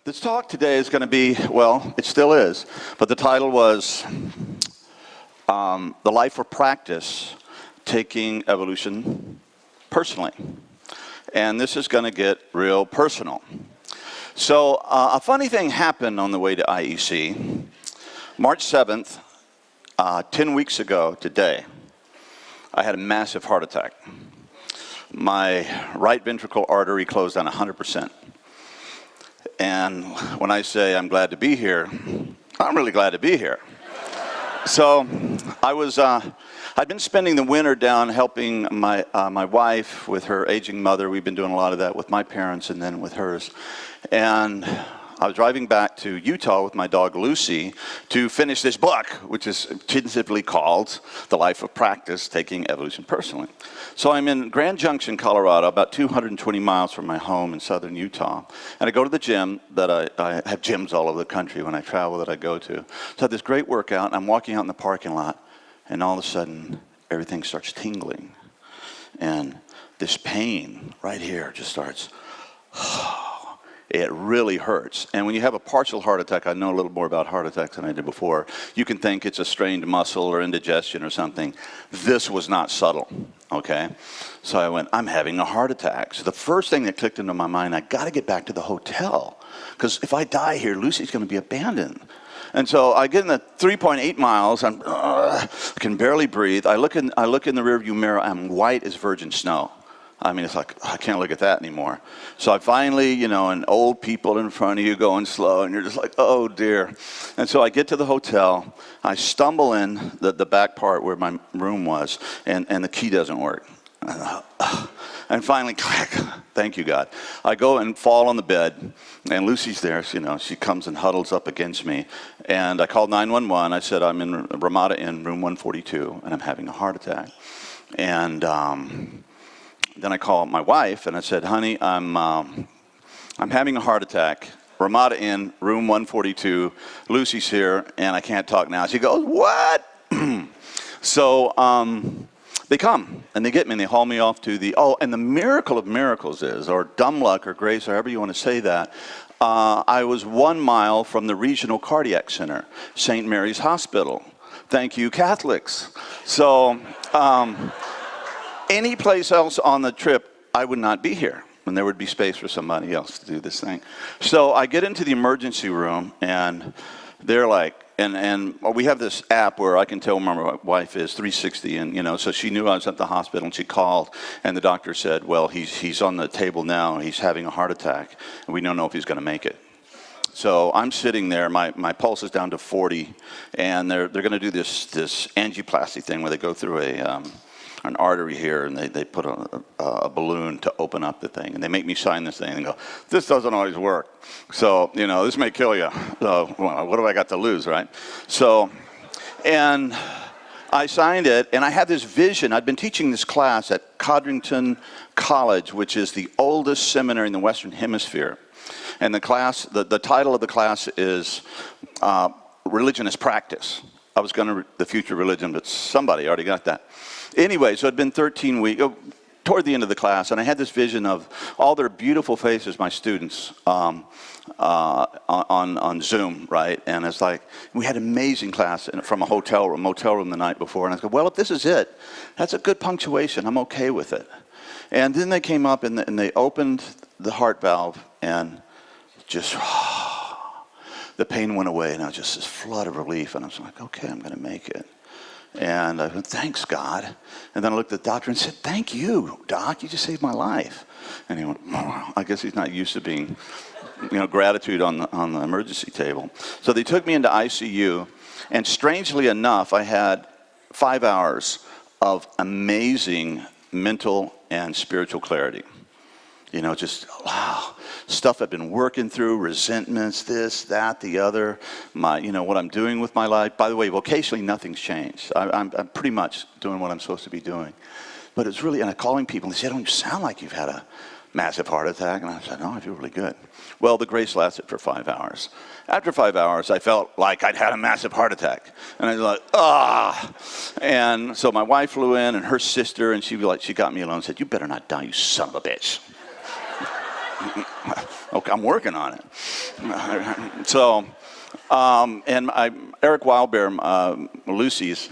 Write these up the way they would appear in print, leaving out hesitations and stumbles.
This talk today is going to be, well, it still is, but the title was The Life or Practice, Taking Evolution Personally. And this is going to get real personal. So a funny thing happened on the way to IEC. March 7th, 10 weeks ago today, I had a massive heart attack. My right ventricle artery closed down 100%. And when I say I'm glad to be here, I'm really glad to be here. So I'd been spending the winter down helping my wife with her aging mother. We've been doing a lot of that with my parents and then with hers. And I was driving back to Utah with my dog Lucy to finish this book, which is tentatively called The Life of Practice, Taking Evolution Personally. So I'm in Grand Junction, Colorado, about 220 miles from my home in southern Utah. And I go to the gym that I have gyms all over the country when I travel that I go to. So I had this great workout, and I'm walking out in the parking lot, and all of a sudden, everything starts tingling. And this pain right here just starts, it really hurts. And when you have a partial heart attack, I know a little more about heart attacks than I did before, you can think it's a strained muscle or indigestion or something. This was not subtle, okay? So I went, I'm having a heart attack. So the first thing that clicked into my mind, I got to get back to the hotel, because if I die here, Lucy's going to be abandoned. And so I get in the 3.8 miles, I can barely breathe. I look in the rearview mirror, I'm white as virgin snow. I mean, it's like, I can't look at that anymore. So I finally, and old people in front of you going slow, and you're just like, oh dear. And so I get to the hotel, I stumble in the back part where my room was, and the key doesn't work. And finally, click, thank you, God. I go and fall on the bed, and Lucy's there, she comes and huddles up against me. And I called 911, I said, I'm in Ramada Inn, room 142, and I'm having a heart attack. And then I called my wife, and I said, honey, I'm having a heart attack. Ramada Inn, room 142. Lucy's here, and I can't talk now. She goes, what? So they come, and they get me, and they haul me off to and the miracle of miracles is, or dumb luck or grace, or however you want to say that, I was 1 mile from the Regional Cardiac Center, St. Mary's Hospital. Thank you, Catholics. So any place else on the trip, I would not be here, and there would be space for somebody else to do this thing. So I get into the emergency room, and they're like, and we have this app where I can tell where my wife is, 360, and so she knew I was at the hospital, and she called, and the doctor said, well, he's on the table now, he's having a heart attack, and we don't know if he's going to make it. So I'm sitting there, my pulse is down to 40, and they're going to do this angioplasty thing where they go through an artery here, and they put a balloon to open up the thing, and they make me sign this thing and go, this doesn't always work, so this may kill you, so what do I got to lose, right? So, and I signed it, and I had this vision. I'd been teaching this class at Codrington College, which is the oldest seminary in the Western Hemisphere, and the title of the class is Religion as Practice. I was going to the future religion, but somebody already got that. Anyway, so it'd been 13 weeks, toward the end of the class, and I had this vision of all their beautiful faces, my students, on Zoom, right? And it's like, we had an amazing class from a motel room the night before, and I go, well, if this is it, that's a good punctuation, I'm okay with it. And then they came up and they opened the heart valve, and just, the pain went away, and I was just this flood of relief, and I was like, okay, I'm going to make it. And I went, thanks, God. And then I looked at the doctor and said, thank you, Doc, you just saved my life. And he went, oh, I guess he's not used to being, gratitude on the emergency table. So they took me into ICU, and strangely enough, I had 5 hours of amazing mental and spiritual clarity. Just, wow, stuff I've been working through, resentments, this, that, the other, what I'm doing with my life. By the way, vocationally, nothing's changed. I'm pretty much doing what I'm supposed to be doing. But it's really, and I'm calling people, and they say, don't you sound like you've had a massive heart attack? And I said, no, I feel really good. Well, the grace lasted for 5 hours. After 5 hours, I felt like I'd had a massive heart attack. And I was like, ah. And so my wife flew in, and her sister, and she got me alone and said, you better not die, you son of a bitch. Okay, I'm working on it. So, Eric Wildbear, Lucy's,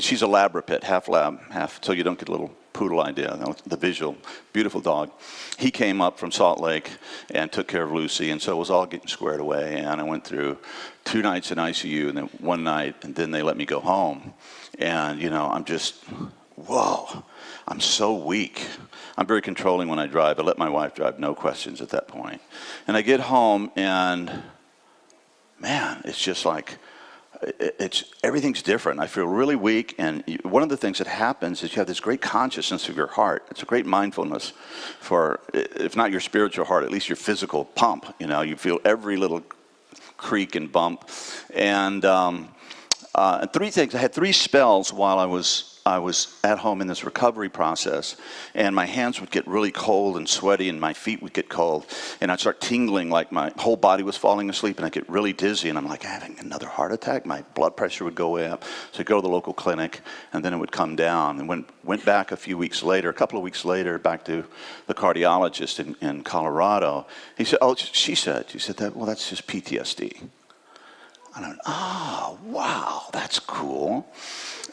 she's a Labrador, half lab, half, so you don't get a little poodle idea, the visual, beautiful dog. He came up from Salt Lake and took care of Lucy, and so it was all getting squared away, and I went through 2 nights in ICU, and then 1 night, and then they let me go home. And, I'm just, whoa, I'm so weak. I'm very controlling when I drive. I let my wife drive, no questions at that point. And I get home, and man, it's just like, everything's different. I feel really weak, and one of the things that happens is you have this great consciousness of your heart. It's a great mindfulness for, if not your spiritual heart, at least your physical pump. You feel every little creak and bump. And 3 things. I had 3 spells while I was at home in this recovery process, and my hands would get really cold and sweaty, and my feet would get cold, and I'd start tingling like my whole body was falling asleep, and I'd get really dizzy, and I'm like, having another heart attack? My blood pressure would go way up. So I'd go to the local clinic, and then it would come down, and went back a couple of weeks later, back to the cardiologist in Colorado. He said, she said that, well, that's just PTSD. And I went, oh, wow, that's cool.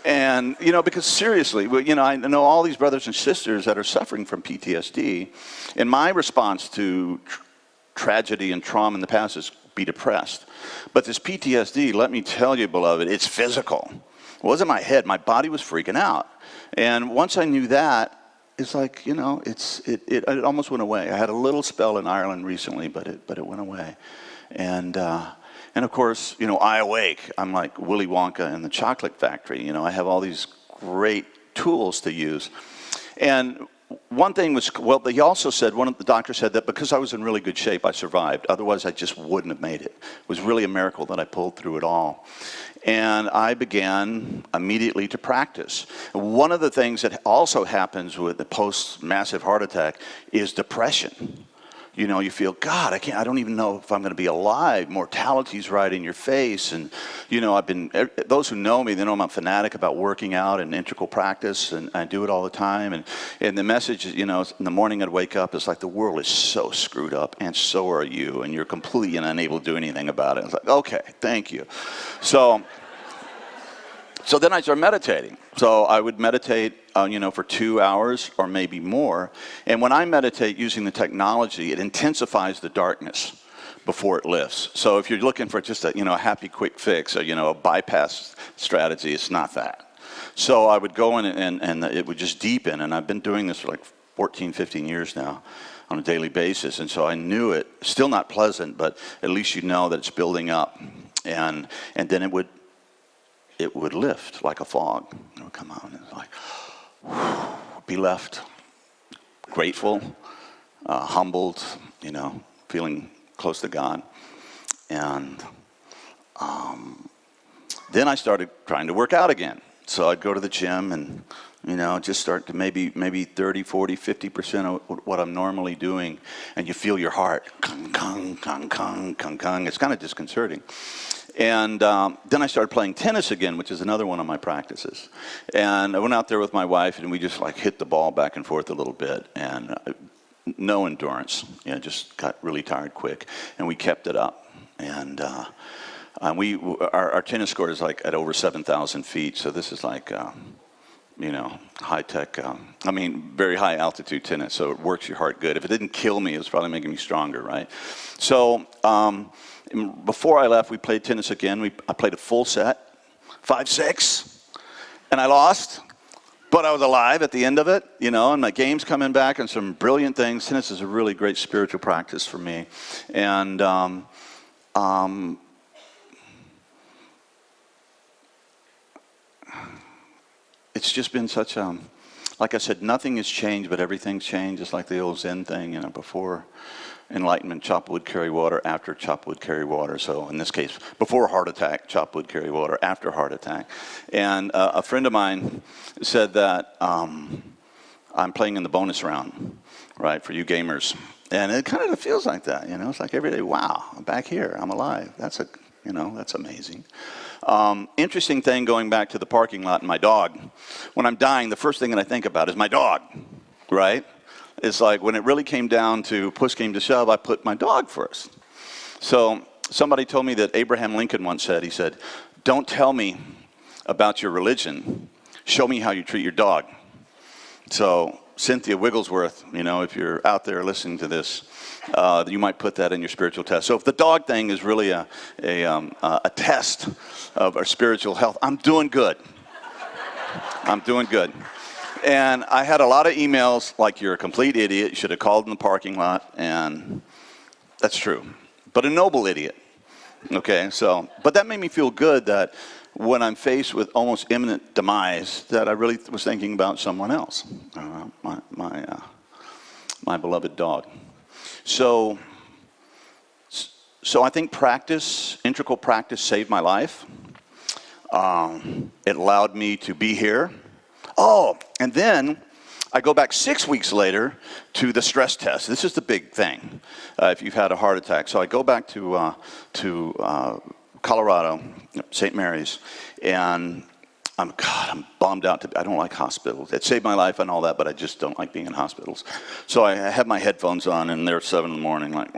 And, because seriously, I know all these brothers and sisters that are suffering from PTSD. And my response to tragedy and trauma in the past is be depressed. But this PTSD, let me tell you, beloved, it's physical. It wasn't my head. My body was freaking out. And once I knew that, it's like, it almost went away. I had a little spell in Ireland recently, but it went away. And of course, I awake. I'm like Willy Wonka in the chocolate factory. I have all these great tools to use. And one thing was, he also said, one of the doctors said that because I was in really good shape, I survived. Otherwise, I just wouldn't have made it. It was really a miracle that I pulled through it all. And I began immediately to practice. One of the things that also happens with the post-massive heart attack is depression. You feel, God, I don't even know if I'm going to be alive. Mortality's right in your face. And, those who know me, they know I'm a fanatic about working out and integral practice, and I do it all the time. And the message, in the morning I'd wake up, it's like the world is so screwed up, and so are you, and you're completely unable to do anything about it. It's like, okay, thank you. So then I started meditating. So I would meditate, for 2 hours or maybe more. And when I meditate using the technology, it intensifies the darkness before it lifts. So if you're looking for just a happy quick fix, or, a bypass strategy, it's not that. So I would go in and it would just deepen. And I've been doing this for like 14, 15 years now on a daily basis. And so I knew it, still not pleasant, but at least you know that it's building up. And then it would lift like a fog. It would come out, and it's like, be left grateful, humbled, feeling close to God. And then I started trying to work out again. So I'd go to the gym and, just start to maybe 30, 40, 50% of what I'm normally doing. And you feel your heart, kung, kung, kung, kung, kung, kung. It's kind of disconcerting. And then I started playing tennis again, which is another one of my practices. And I went out there with my wife, and we just hit the ball back and forth a little bit. And no endurance, just got really tired quick. And we kept it up. And our tennis court is at over 7,000 feet. So this is high tech, very high altitude tennis. So it works your heart good. If it didn't kill me, it was probably making me stronger, right? So, before I left, we played tennis again. I played a full set, 5-6, and I lost, but I was alive at the end of it, and my game's coming back and some brilliant things. Tennis is a really great spiritual practice for me. And it's just been such like I said, nothing has changed, but everything's changed. It's like the old Zen thing, before enlightenment, chop wood, carry water. After chop wood, carry water. So in this case, before heart attack, chop wood, carry water. After heart attack. And a friend of mine said that I'm playing in the bonus round, right, for you gamers. And it kind of feels like that, It's like every day, wow, I'm back here. I'm alive. That's amazing. Interesting thing, going back to the parking lot and my dog. When I'm dying, the first thing that I think about is my dog, right? It's like when it really came down to push came to shove, I put my dog first. So somebody told me that Abraham Lincoln once said, he said, don't tell me about your religion, show me how you treat your dog. So Cynthia Wigglesworth, you know, if you're out there listening to this, you might put that in your spiritual test. So if the dog thing is really a test of our spiritual health, I'm doing good. I'm doing good. And I had a lot of emails like, you're a complete idiot, you should have called in the parking lot, and that's true. But a noble idiot. Okay, so, but that made me feel good that when I'm faced with almost imminent demise, that I really was thinking about someone else, my beloved dog. So I think practice, integral practice, saved my life. It allowed me to be here. Oh, and then I go back 6 weeks later to the stress test. This is the big thing if you've had a heart attack. So I go back to Colorado, St. Mary's, and I'm bummed out. I don't like hospitals. It saved my life and all that, but I just don't like being in hospitals. So I have my headphones on, and they're 7 in the morning, like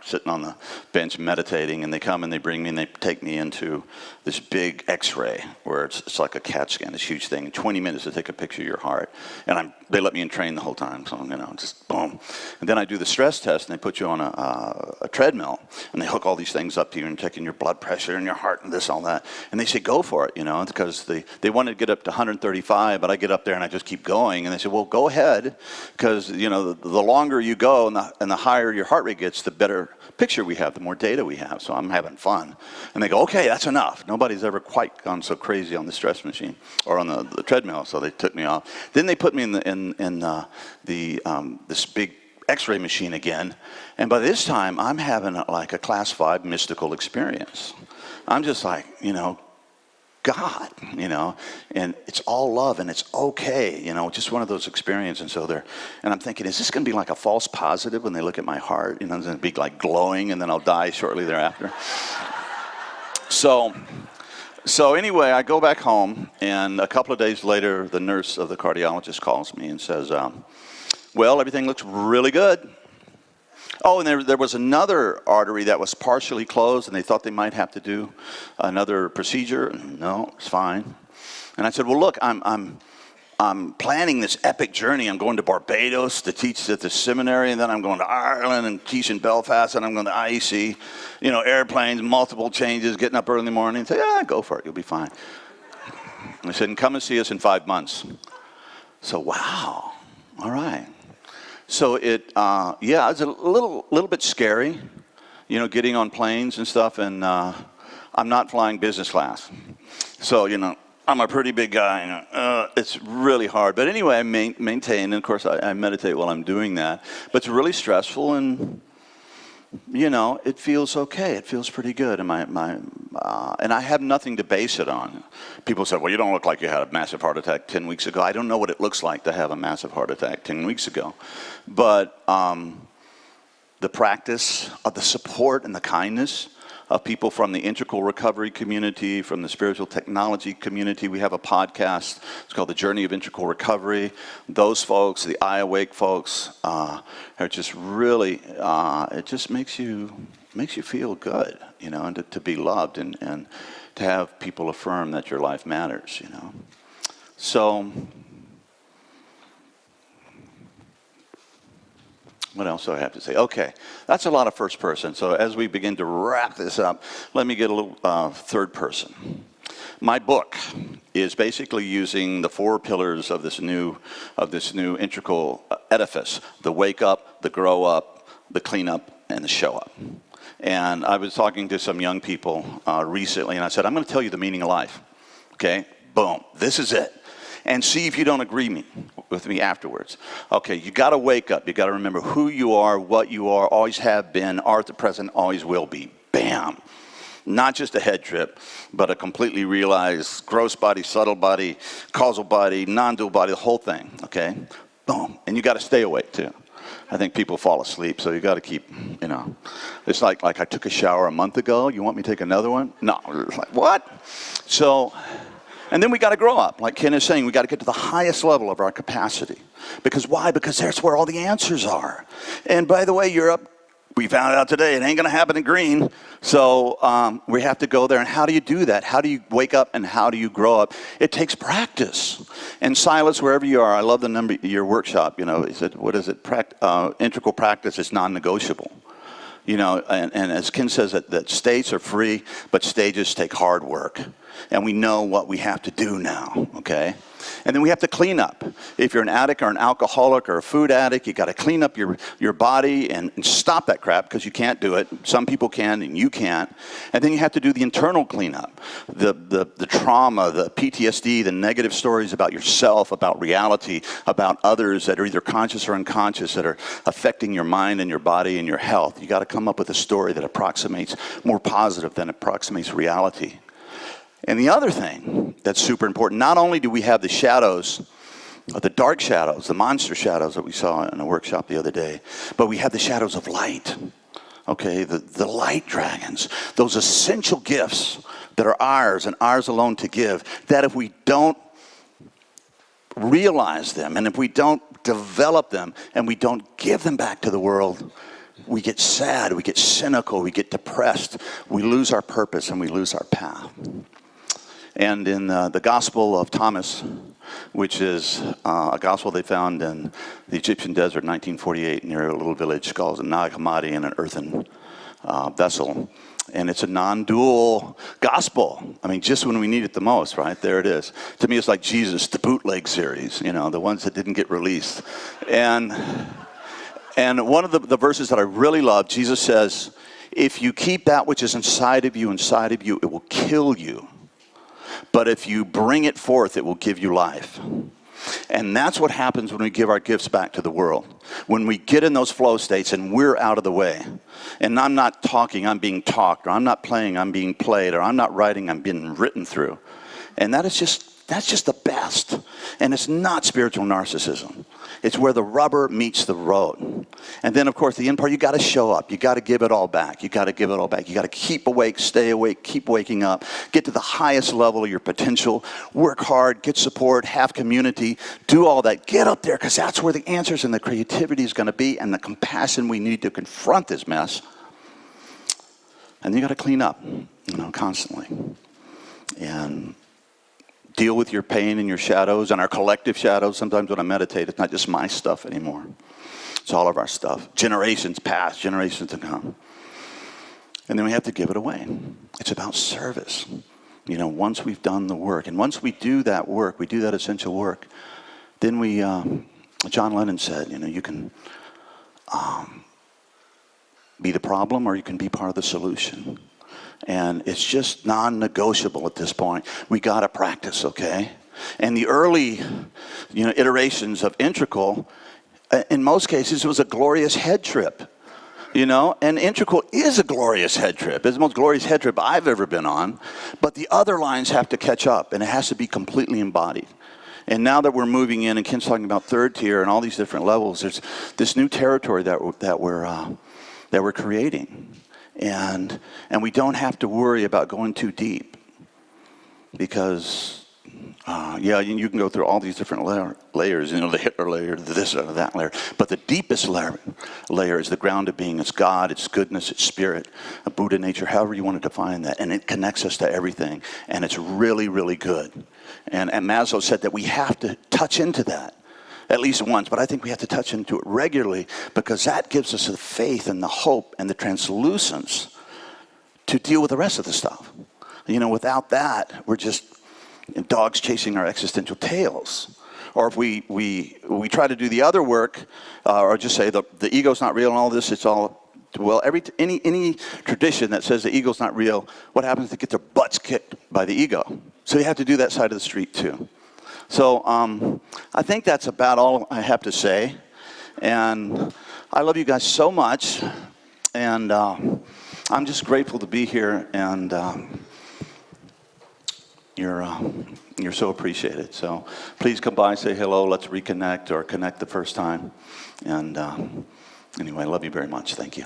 sitting on the bench meditating, and they come and they bring me and they take me into this big X-ray where it's like a CAT scan, this huge thing. In 20 minutes to take a picture of your heart, and they let me in train the whole time. So just boom, and then I do the stress test, and they put you on a treadmill, and they hook all these things up to you and checking your blood pressure and your heart and this all that, and they say go for it, because they wanted to get up to 135, but I get up there and I just keep going, and they said, well, go ahead, because the longer you go and the higher your heart rate gets, the better picture we have, the more data we have. So I'm having fun, and they go, okay, that's enough. Nobody's ever quite gone so crazy on the stress machine or on the treadmill, so they took me off. Then they put me in this big X-ray machine again, and by this time I'm having like a class 5 mystical experience. I'm just like, God, and it's all love, and it's okay, just one of those experiences. And I'm thinking, is this going to be like a false positive when they look at my heart? It's going to be like glowing, and then I'll die shortly thereafter. So anyway, I go back home, and a couple of days later, the nurse of the cardiologist calls me and says, well, everything looks really good. Oh, and there was another artery that was partially closed, and they thought they might have to do another procedure. No, it's fine. And I said, well, look, I'm planning this epic journey. I'm going to Barbados to teach at the seminary, and then I'm going to Ireland and teach in Belfast, and I'm going to IEC, airplanes, multiple changes, getting up early in the morning. And say, yeah, go for it, you'll be fine. And I said, and come and see us in 5 months. So, wow, all right. So it's a little bit scary, getting on planes and stuff, and I'm not flying business class. So, I'm a pretty big guy, it's really hard. But anyway, I maintain, and of course I meditate while I'm doing that, but it's really stressful, and it feels okay. It feels pretty good, and and I have nothing to base it on. People say, well, you don't look like you had a massive heart attack 10 weeks ago. I don't know what it looks like to have a massive heart attack 10 weeks ago. But the practice of the support and the kindness of people from the integral recovery community, from the spiritual technology community. We have a podcast. It's called The Journey of Integral Recovery. Those folks, the I Awake folks, are just really, it just makes you feel good, and to be loved and to have people affirm that your life matters, So, what else do I have to say? Okay, that's a lot of first person. So as we begin to wrap this up, let me get a little third person. My book is basically using the 4 pillars of this new integral edifice: the wake up, the grow up, the clean up, and the show up. And I was talking to some young people recently, and I said, I'm going to tell you the meaning of life. Okay, boom, this is it. And see if you don't agree with me afterwards. Okay, you got to wake up. You got to remember who you are, what you are, always have been, are at the present, always will be. Bam. Not just a head trip, but a completely realized gross body, subtle body, causal body, non-dual body, the whole thing. Okay, boom. And you got to stay awake too. I think people fall asleep, so you got to keep, It's like I took a shower a month ago. You want me to take another one? No. Like, what? So And then we got to grow up. Like Ken is saying, we got to get to the highest level of our capacity. Because why? Because that's where all the answers are. And by the way, Europe, we found out today, it ain't going to happen in green. So we have to go there. And how do you do that? How do you wake up and how do you grow up? It takes practice. And Silas, wherever you are, I love the number, your workshop, you know, he said, what is it? Integral practice is non-negotiable. You know, and as Ken says, that states are free, but stages take hard work. And we know what we have to do now, okay? And then we have to clean up. If you're an addict or an alcoholic or a food addict, you got to clean up your body and stop that crap, because you can't do it. Some people can and you can't. And then you have to do the internal cleanup. The trauma, the PTSD, the negative stories about yourself, about reality, about others that are either conscious or unconscious that are affecting your mind and your body and your health. You got to come up with a story that approximates more positive than approximates reality. And the other thing that's super important, not only do we have the shadows, the dark shadows, the monster shadows that we saw in a workshop the other day, but we have the shadows of light, okay, the light dragons, those essential gifts that are ours and ours alone to give, that if we don't realize them and if we don't develop them and we don't give them back to the world, we get sad, we get cynical, we get depressed, we lose our purpose and we lose our path. And in the Gospel of Thomas, which is a gospel they found in the Egyptian desert in 1948 near a little village called Nag Hammadi in an earthen vessel. And it's a non-dual gospel. I mean, just when we need it the most, right? There it is. To me, it's like Jesus, the bootleg series, you know, the ones that didn't get released. And one of the verses that I really love, Jesus says, if you keep that which is inside of you, it will kill you. But if you bring it forth, it will give you life. And that's what happens when we give our gifts back to the world. When we get in those flow states and we're out of the way. And I'm not talking, I'm being talked. Or I'm not playing, I'm being played. Or I'm not writing, I'm being written through. And that's just the best. And it's not spiritual narcissism. It's where the rubber meets the road. And then, of course, the end part, you got to show up. You got to give it all back. You got to give it all back. You got to keep awake, stay awake, keep waking up, get to the highest level of your potential, work hard, get support, have community, do all that. Get up there, because that's where the answers and the creativity is going to be, and the compassion we need to confront this mess. And you got to clean up, you know, constantly. And deal with your pain and your shadows and our collective shadows. Sometimes when I meditate, it's not just my stuff anymore. It's all of our stuff. Generations past, generations to come. And then we have to give it away. It's about service. You know, once we've done the work, and once we do that work, we do that essential work, then we, John Lennon said, you know, you can be the problem or you can be part of the solution. And it's just non-negotiable at this point. We got to practice, okay? And the early, you know, iterations of Integral, in most cases, it was a glorious head trip, you know? And Integral is a glorious head trip. It's the most glorious head trip I've ever been on. But the other lines have to catch up, and it has to be completely embodied. And now that we're moving in, and Ken's talking about third tier and all these different levels, there's this new territory that we're creating. And we don't have to worry about going too deep, because yeah, you can go through all these different layers, you know, the Hitler layer, this or that layer, but the deepest layer is the ground of being. It's God, it's goodness, it's spirit, a Buddha nature, however you want to define that, and it connects us to everything, and it's really, really good. And Maslow said that we have to touch into that at least once, but I think we have to touch into it regularly, because that gives us the faith and the hope and the translucence to deal with the rest of the stuff. You know, without that, we're just dogs chasing our existential tails. Or if we try to do the other work, or just say the ego's not real and all this, it's all, well, any tradition that says the ego's not real, what happens is they get their butts kicked by the ego. So you have to do that side of the street too. So I think that's about all I have to say. And I love you guys so much. And I'm just grateful to be here. And you're so appreciated. So please come by, say hello, let's reconnect or connect the first time. And anyway, I love you very much. Thank you.